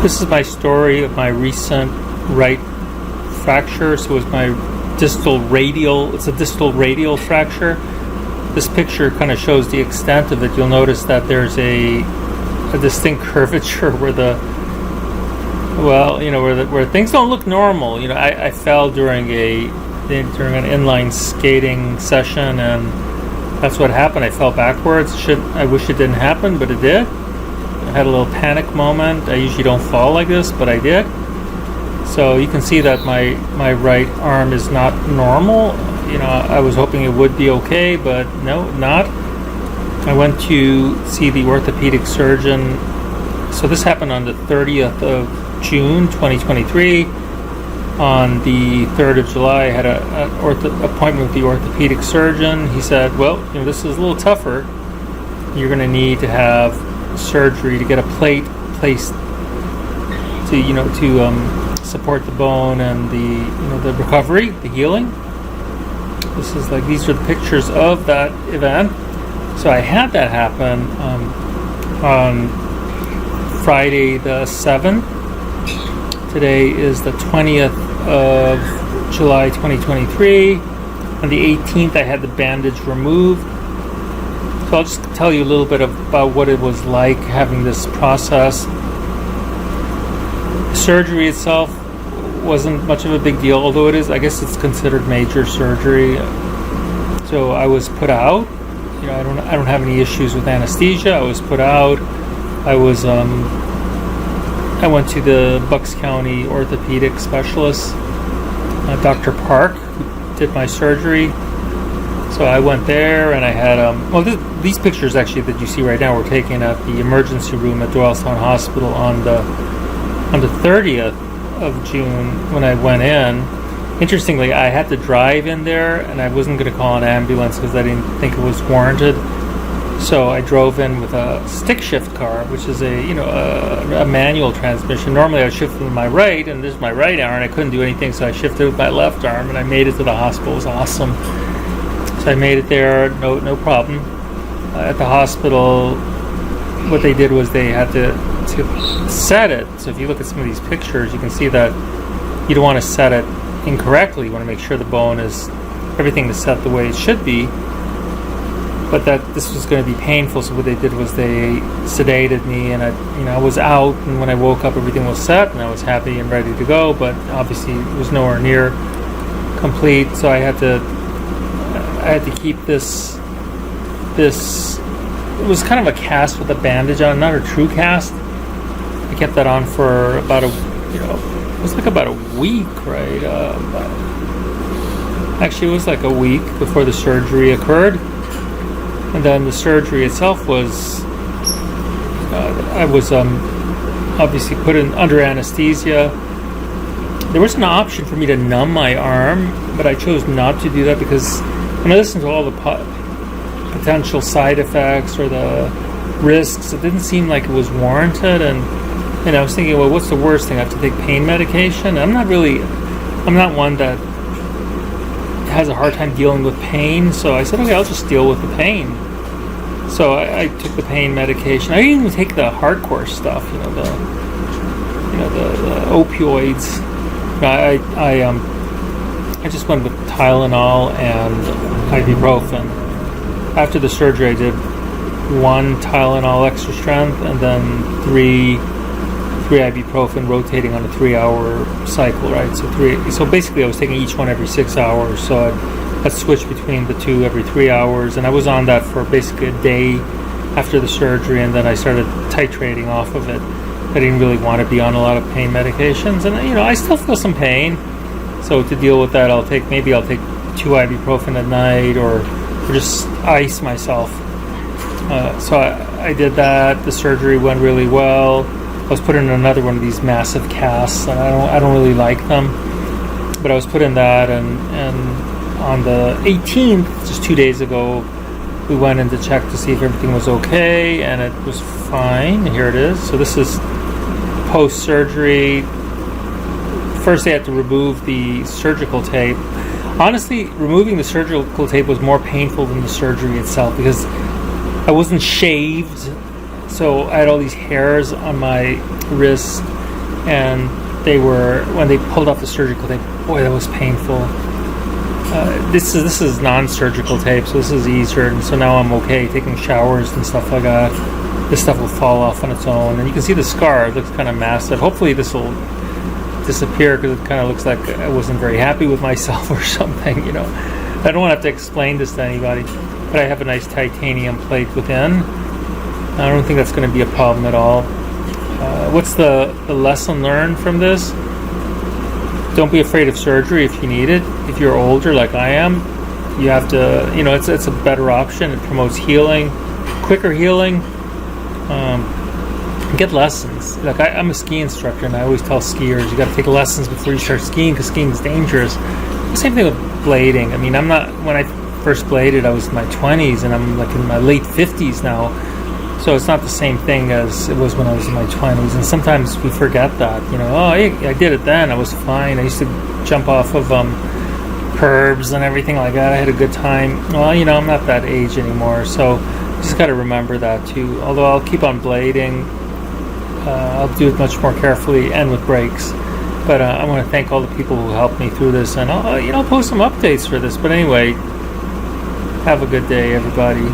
This is my story of my recent right fracture. So it was my distal radial. It's a distal radial fracture. This picture kind of shows the extent of it. You'll notice that there's a distinct curvature where where things don't look normal. I fell during an inline skating session, and that's what happened. I fell backwards. I wish it didn't happen, but it did. I had a little panic moment. I usually don't fall like this, but I did. So you can see that my right arm is not normal. I was hoping it would be okay, but no, not. I went to see the orthopedic surgeon. So this happened on the 30th of June 2023. On the 3rd of July, I had an appointment with the orthopedic surgeon. He said, well, this is a little tougher. You're going to need to have surgery to get a plate placed to support the bone and the recovery, the healing. These are the pictures of that event. So I had that happen on Friday the 7th. Today is the 20th of July 2023. On the 18th, I had the bandage removed. So I'll just tell you a little bit about what it was like having this process. The surgery itself wasn't much of a big deal, although I guess it's considered major surgery. So I was put out. I don't have any issues with anesthesia. I was put out. I went to the Bucks County orthopedic specialist, Dr. Park, who did my surgery. So I went there, and I had these pictures actually that you see right now were taken at the emergency room at Doylestown Hospital on the 30th of June when I went in. Interestingly, I had to drive in there, and I wasn't going to call an ambulance because I didn't think it was warranted. So I drove in with a stick shift car, which is a manual transmission. Normally I shift with my right, and this is my right arm, and I couldn't do anything, so I shifted with my left arm, and I made it to the hospital. It was awesome. So I made it there, no problem. At the hospital, what they did was they had to set it. So if you look at some of these pictures, you can see that you don't want to set it incorrectly. You want to make sure the bone everything is set the way it should be. But that this was going to be painful, so what they did was they sedated me, and I was out, and when I woke up, everything was set, and I was happy and ready to go. But obviously, it was nowhere near complete, so I had to keep this. It was kind of a cast with a bandage on, not a true cast. I kept that on for about it was like about a week, right? Actually, it was like a week before the surgery occurred. And then the surgery itself was, I was obviously put in under anesthesia. There was an option for me to numb my arm, but I chose not to do that because when I listened to all the potential side effects or the risks, it didn't seem like it was warranted. And I was thinking, well, what's the worst thing? I have to take pain medication? I'm not one that has a hard time dealing with pain, so I said, okay, I'll just deal with the pain. So I took the pain medication. I didn't even take the hardcore stuff, the opioids. I just went with Tylenol and ibuprofen. After the surgery, I did 1 Tylenol extra strength and then 3 ibuprofen, rotating on a 3-hour cycle, right? So basically I was taking each one every 6 hours. So I'd switch between the 2 every 3 hours, and I was on that for basically a day after the surgery, and then I started titrating off of it. I didn't really want to be on a lot of pain medications, and I still feel some pain. So to deal with that, I'll take 2 ibuprofen at night, or just ice myself. So I did that. The surgery went really well. I was put in another one of these massive casts, and I don't really like them, but I was put in that, and on the 18th, just 2 days ago, we went in to check to see if everything was okay, and it was fine. Here it is. So this is post-surgery. First, they had to remove the surgical tape. Honestly, removing the surgical tape was more painful than the surgery itself because I wasn't shaved. So I had all these hairs on my wrist, and they were, when they pulled off the surgical tape, boy, that was painful. This is non-surgical tape, so this is easier, and so now I'm okay taking showers and stuff like that. This stuff will fall off on its own, and you can see the scar. It looks kind of massive. Hopefully this will disappear, because it kind of looks like I wasn't very happy with myself or something, you know. I don't want to have to explain this to anybody, but I have a nice titanium plate within. I don't think that's going to be a problem at all. What's the lesson learned from this? Don't be afraid of surgery if you need it. If you're older like I am, you have to, you know, it's a better option. It promotes healing, quicker healing. Get lessons. Like I'm a ski instructor, and I always tell skiers, you got to take lessons before you start skiing, because skiing is dangerous. The same thing with blading. I mean, I'm not, when I first bladed, I was in my 20s, and I'm like in my late 50s now. So it's not the same thing as it was when I was in my 20s. And sometimes we forget that, you know, oh, I did it then, I was fine. I used to jump off of curbs and everything like that. I had a good time. Well, you know, I'm not that age anymore, so just got to remember that too. Although I'll keep on blading, I'll do it much more carefully and with brakes. But I want to thank all the people who helped me through this, and I'll post some updates for this. But anyway, have a good day, everybody.